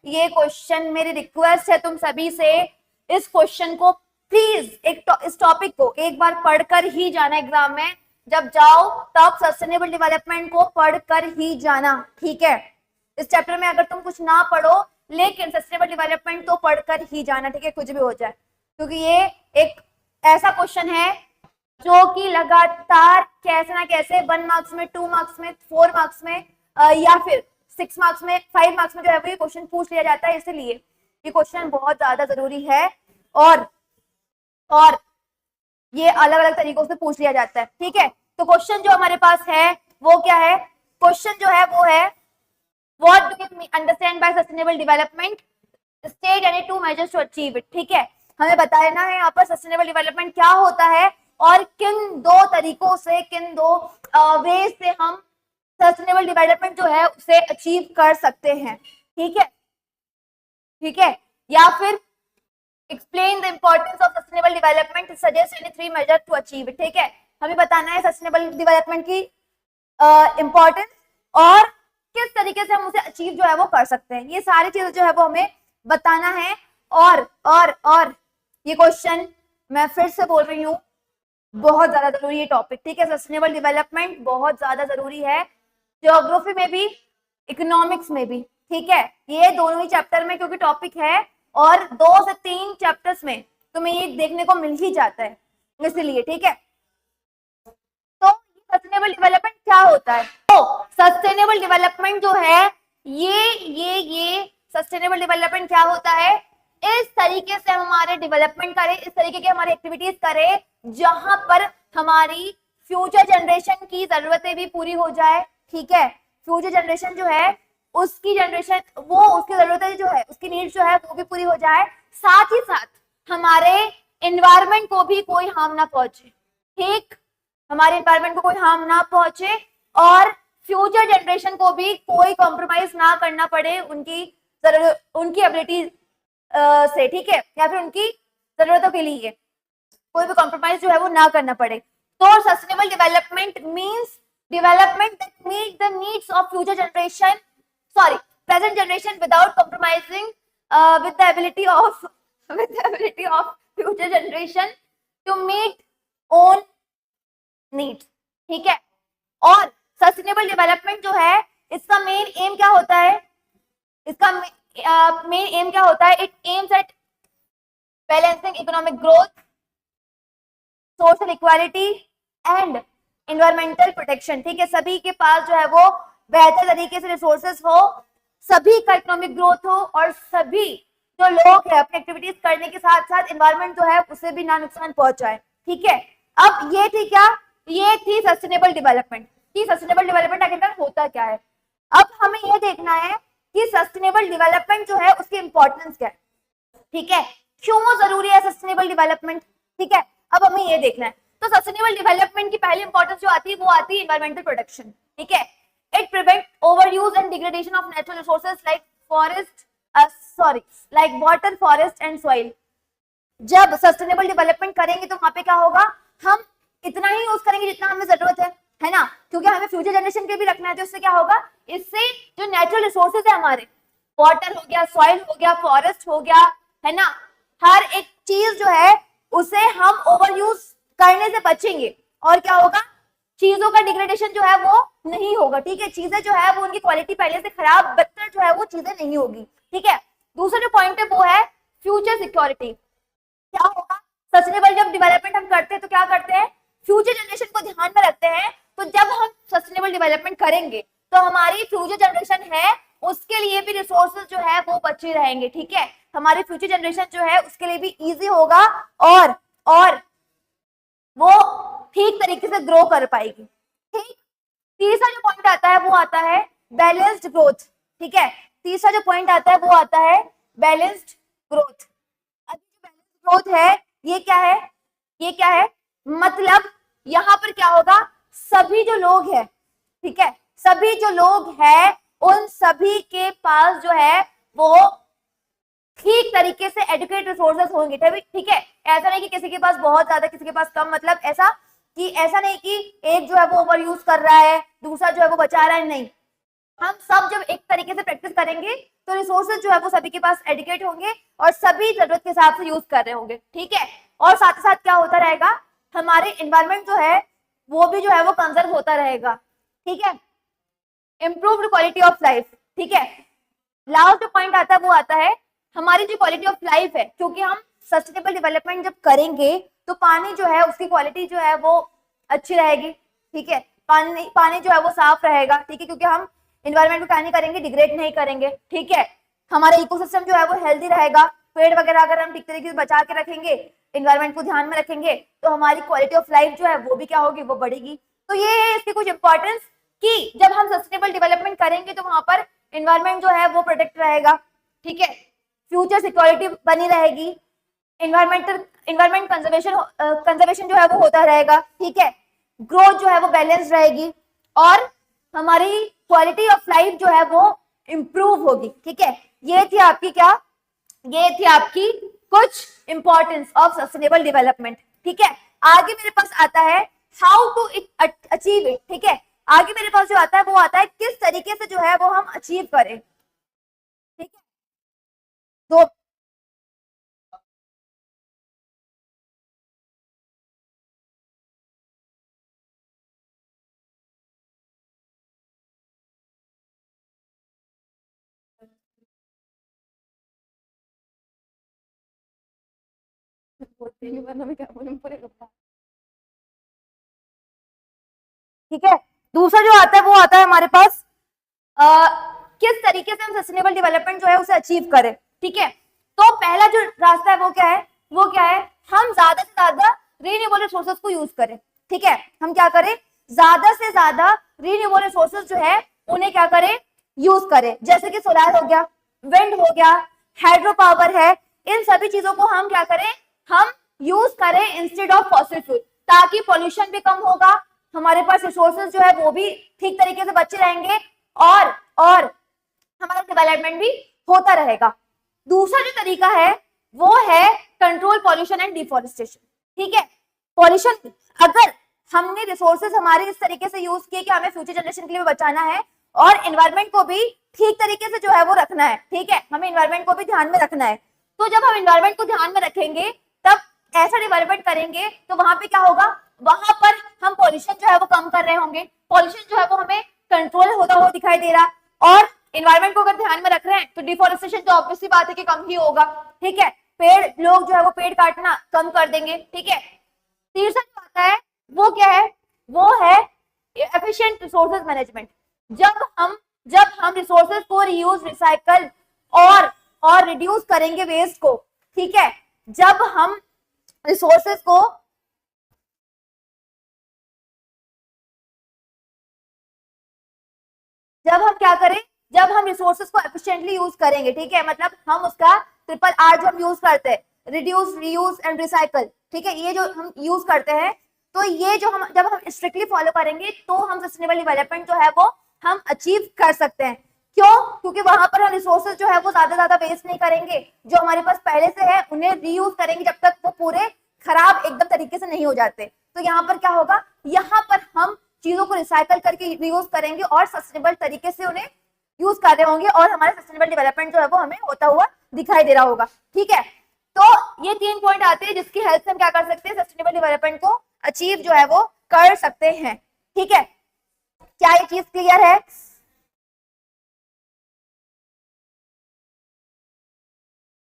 ये क्वेश्चन मेरी रिक्वेस्ट है तुम सभी से, इस क्वेश्चन को प्लीज इस टॉपिक को एक बार पढ़कर ही जाना एग्जाम में, जब जाओ तब सस्टेनेबल डेवलपमेंट को पढ़कर ही जाना, ठीक है। इस चैप्टर में अगर तुम कुछ ना पढ़ो लेकिन सस्टेनेबल डेवलपमेंट तो पढ़कर ही जाना, ठीक है, कुछ भी हो जाए, क्योंकि ये एक ऐसा क्वेश्चन है जो कि लगातार कैसे ना कैसे 1 मार्क्स में, 2 मार्क्स में, 4 मार्क्स में या फिर 6 मार्क्स में, 5 मार्क्स में जो है वो ये क्वेश्चन पूछ लिया जाता है। इसलिए ये क्वेश्चन बहुत ज्यादा जरूरी है और ये अलग अलग तरीकों से पूछ लिया जाता है, ठीक है। तो क्वेश्चन जो हमारे पास है वो क्या है, क्वेश्चन जो है वो है what do you understand by sustainable development, state any 2 measures to achieve it, ठीक है। हमें बताना है यहाँ पर सस्टेनेबल डेवलपमेंट क्या होता है और किन 2 तरीकों से, किन 2 वेज से हम सस्टेनेबल डेवलपमेंट जो है उसे अचीव कर सकते हैं, ठीक है, ठीक है। या फिर explain the importance of sustainable development, suggest any 3 measure to achieve it, ठीक है। हमें बताना है सस्टेनेबल डेवलपमेंट की इंपॉर्टेंस और किस तरीके से हम उसे अचीव जो है वो कर सकते हैं, ये सारी चीजें जो है वो हमें बताना है। और ये क्वेश्चन मैं फिर से बोल रही हूँ बहुत ज्यादा जरूरी है टॉपिक, ठीक है। सस्टेनेबल डेवलपमेंट बहुत ज्यादा जरूरी है, ज्योग्राफी में भी, इकोनॉमिक्स में भी, ठीक है। ये दोनों ही चैप्टर में क्योंकि टॉपिक है और 2 से 3 चैप्टर्स में तुम्हें ये देखने को मिल ही जाता है, इसलिए, ठीक है। तो सस्टेनेबल डेवलपमेंट क्या होता है, तो सस्टेनेबल डेवलपमेंट जो है ये सस्टेनेबल डेवलपमेंट क्या होता है, इस तरीके से हमारे डेवलपमेंट करें, इस तरीके की हमारी एक्टिविटीज करें जहां पर हमारी फ्यूचर जनरेशन की जरूरतें भी पूरी हो जाए, ठीक है। फ्यूचर जनरेशन जो है उसकी जनरेशन वो उसकी जरूरतें जो है उसकी नीड्स जो है वो भी पूरी हो जाए, साथ ही साथ हमारे एनवायरमेंट को भी कोई हार्म ना पहुंचे, ठीक, हमारे एनवायरमेंट को कोई हार्म ना पहुंचे और फ्यूचर जनरेशन को भी कोई कॉम्प्रोमाइज ना करना पड़े उनकी एबिलिटी से, ठीक है, या फिर उनकी जरूरतों के लिए कोई भी कॉम्प्रोमाइज जो है वो ना करना पड़े। तो sustainable development means development that meet the needs of future generation, sorry present generation without compromising with the ability of future generation to meet own needs, ठीक है। और सस्टेनेबल डेवलपमेंट जो है इसका मेन एम क्या होता है, इसका मेन एम क्या होता है, it aims at balancing economic growth, social equality and environmental protection, ठीक है। सभी के पास जो है वो बेहतर तरीके से रिसोर्सेस हो, सभी का इकोनॉमिक ग्रोथ हो और सभी जो लोग हैं अपनी एक्टिविटीज करने के साथ साथ एनवायरमेंट जो है उसे भी ना नुकसान पहुंचाए, ठीक है। अब ये थी क्या, ये थी सस्टेनेबल डेवलपमेंट, कि सस्टेनेबल डेवलपमेंट आखिरकार होता क्या है। अब हमें ये देखना है कि सस्टेनेबल डेवलपमेंट जो है उसकी इंपॉर्टेंस क्या है, ठीक है, क्यों जरूरी है सस्टेनेबल डेवलपमेंट, ठीक है। अब हमें ये देखना है, तो सस्टेनेबल डेवलपमेंट की पहली इंपॉर्टेंस जो आती है वो आती है एनवायरमेंटल प्रोटेक्शन, ठीक है। It prevents overuse and degradation of natural resources like like water, forest and soil. जब सस्टेनेबल डेवलपमेंट करेंगे तो वहां पे क्या होगा, हम इतना ही यूज करेंगे जितना हमें जरूरत है ना, क्योंकि हमें फ्यूचर जनरेशन के भी रखना है। तो इससे क्या होगा, इससे जो नेचुरल रिसोर्सेज है हमारे, वाटर हो गया, सॉइल हो गया, फॉरेस्ट हो गया, है ना, हर एक चीज जो है उसे हम ओवर यूज करने से बचेंगे और क्या होगा, चीजों का डिग्रेडेशन जो है वो नहीं होगा, ठीक है। चीजें जो है वो उनकी क्वालिटी पहले से खराब, बदतर जो है वो चीजें नहीं होगी, ठीक है। दूसरा जो पॉइंट है वो है फ्यूचर सिक्योरिटी। क्या होगा, सस्टेनेबल जब डेवलपमेंट हम करते हैं तो क्या करते हैं, फ्यूचर जनरेशन को ध्यान में रखते हैं। तो जब हम सस्टेनेबल डेवलपमेंट करेंगे तो हमारी फ्यूचर जनरेशन है उसके लिए भी रिसोर्सेज जो है वो बचे रहेंगे, ठीक है। हमारी फ्यूचर जनरेशन जो है उसके लिए भी इजी होगा और वो ठीक तरीके से ग्रो कर पाएगी, ठीक। तीसरा जो पॉइंट आता है वो आता है बैलेंस्ड ग्रोथ, ठीक है। तीसरा जो पॉइंट आता है वो आता है बैलेंस्ड ग्रोथ। अभी जो बैलेंस्ड ग्रोथ है ये क्या है, ये क्या है, मतलब यहाँ पर क्या होगा, सभी जो लोग हैं, ठीक है, सभी जो लोग हैं उन सभी के पास जो है वो ठीक तरीके से एडुकेट रिसोर्सेस होंगे, ठीक है। ऐसा नहीं कि किसी के पास बहुत ज्यादा किसी के पास कम, मतलब ऐसा नहीं कि एक जो है वो ओवर यूज कर रहा है दूसरा जो है वो बचा रहा है, नहीं, हम सब जब एक तरीके से प्रैक्टिस करेंगे तो रिसोर्सेज जो है वो सभी के पास एडिकेट होंगे और सभी जरूरत के हिसाब से यूज कर रहे होंगे, ठीक है। और साथ ही साथ क्या होता रहेगा, हमारे एनवायरमेंट जो है वो भी जो है वो कंजर्व होता रहेगा, ठीक है। इम्प्रूव्ड क्वालिटी ऑफ लाइफ, ठीक है। लास्ट जो पॉइंट आता है वो आता है हमारी जो क्वालिटी ऑफ लाइफ है, क्योंकि हम सस्टेनेबल डेवलपमेंट जब करेंगे तो पानी जो है उसकी क्वालिटी जो है वो अच्छी रहेगी, ठीक है। पानी पानी जो है वो साफ रहेगा, ठीक है, क्योंकि हम इन्वायरमेंट को क्या नहीं करेंगे, डिग्रेड नहीं करेंगे, ठीक है। हमारा इकोसिस्टम जो है वो हेल्दी रहेगा, पेड़ वगैरह अगर हम ठीक तरीके से बचा के रखेंगे, इन्वायरमेंट को ध्यान में रखेंगे, तो हमारी क्वालिटी ऑफ लाइफ जो है वो भी क्या होगी, वो बढ़ेगी। तो ये है इसकी कुछ इंपॉर्टेंस कि जब हम सस्टेनेबल डेवलपमेंट करेंगे तो वहां पर इन्वायरमेंट जो है वो प्रोटेक्ट रहेगा, ठीक है। फ्यूचर सिक्योरिटी बनी रहेगी, इन्वायरमेंट कंजर्वेशन जो है वो होता रहेगा, ठीक है। ग्रोथ जो है वो बैलेंस रहेगी और हमारी क्वालिटी ऑफ लाइफ जो है वो इंप्रूव होगी, ठीक है। ये थी आपकी क्या, ये थी आपकी कुछ इंपॉर्टेंस ऑफ सस्टेनेबल डेवलपमेंट, ठीक है। आगे मेरे पास आता है हाउ टू अचीव इट, ठीक है। आगे मेरे पास जो आता है वो आता है किस तरीके से जो है वो हम अचीव करें, ठीक है। तो ठीक है। दूसरा जो आता है वो आता है हमारे पास किस तरीके से हम सस्टेनेबल डेवलपमेंट जो है उसे अचीव करें, ठीक है। तो पहला जो रास्ता है वो क्या है, वो क्या है, हम ज्यादा से ज्यादा रीन्यूएबल रिसोर्सेज को यूज करें, ठीक है। हम क्या करें, ज्यादा से ज्यादा रीन्यूएबल रिसोर्सेज जो है उन्हें क्या करें, यूज करें। जैसे कि सोलर हो गया, विंड हो गया, हाइड्रो पावर है, इन सभी चीजों को हम क्या करें, हम यूज करें इंस्टेड ऑफ फॉसिल फ्यूल, ताकि पॉल्यूशन भी कम होगा, हमारे पास रिसोर्सेज जो है वो भी ठीक तरीके से बचे रहेंगे और हमारा डेवलपमेंट भी होता रहेगा। दूसरा जो तरीका है वो है कंट्रोल पॉल्यूशन एंड डिफॉरेस्टेशन, ठीक है। पॉल्यूशन, अगर हमने रिसोर्सेज हमारे इस तरीके से यूज किए कि हमें फ्यूचर जनरेशन के लिए बचाना है और एनवायरमेंट को भी ठीक तरीके से जो है वो रखना है, ठीक है, हमें एनवायरमेंट को भी ध्यान में रखना है। तो जब हम एनवायरमेंट को ध्यान में रखेंगे तब ऐसा डेवलपमेंट करेंगे तो वहां पे क्या होगा, वहां पर हम पॉल्यूशन जो है वो कम कर रहे होंगे, पॉल्यूशन जो है वो हमें कंट्रोल होता हुआ दिखाई दे रहा, और एनवायरमेंट को अगर ध्यान में रख रहे हैं तो डिफोरेस्टेशन तो ऑब्वियसली बात है कि कम ही होगा, ठीक है। पेड़, लोग जो है वो पेड़ काटना कम कर देंगे, ठीक है। तीसरा जो आता है वो क्या है, वो है एफिशिएंट रिसोर्सेज मैनेजमेंट। जब हम रिसोर्सेज को रीयूज, रिसाइकल और रिड्यूस करेंगे वेस्ट को, ठीक है। जब हम रिसोर्सेज को जब हम क्या करें, जब हम रिसोर्सेज को एफिशिएंटली यूज करेंगे, ठीक है, मतलब हम उसका ट्रिपल आर जो हम यूज करते हैं, रिड्यूस, रीयूज एंड रिसाइकल, ठीक है, ये जो हम यूज करते हैं, तो ये जो हम जब हम स्ट्रिक्टली फॉलो करेंगे तो हम सस्टेनेबल डेवलपमेंट जो है वो हम अचीव कर सकते हैं। क्यों, क्योंकि वहां पर हम रिसोर्सेज जो है वो ज्यादा वेस्ट नहीं करेंगे, जो हमारे पास पहले से है उन्हें रीयूज करेंगे जब तक वो पूरे खराब एकदम तरीके से नहीं हो जाते। तो यहाँ पर क्या होगा, यहाँ पर हम चीजों को रिसाइकल करके रीयूज करेंगे और सस्टेनेबल तरीके से उन्हें यूज कर रहे होंगे और हमारे सस्टेनेबल डेवलपमेंट जो है वो हमें होता हुआ दिखाई दे रहा होगा, ठीक है। तो ये 3 पॉइंट आते हैं जिसकी हेल्प से हम क्या कर सकते हैं, सस्टेनेबल डेवलपमेंट को अचीव जो है वो कर सकते हैं, ठीक है। क्या ये चीज क्लियर है?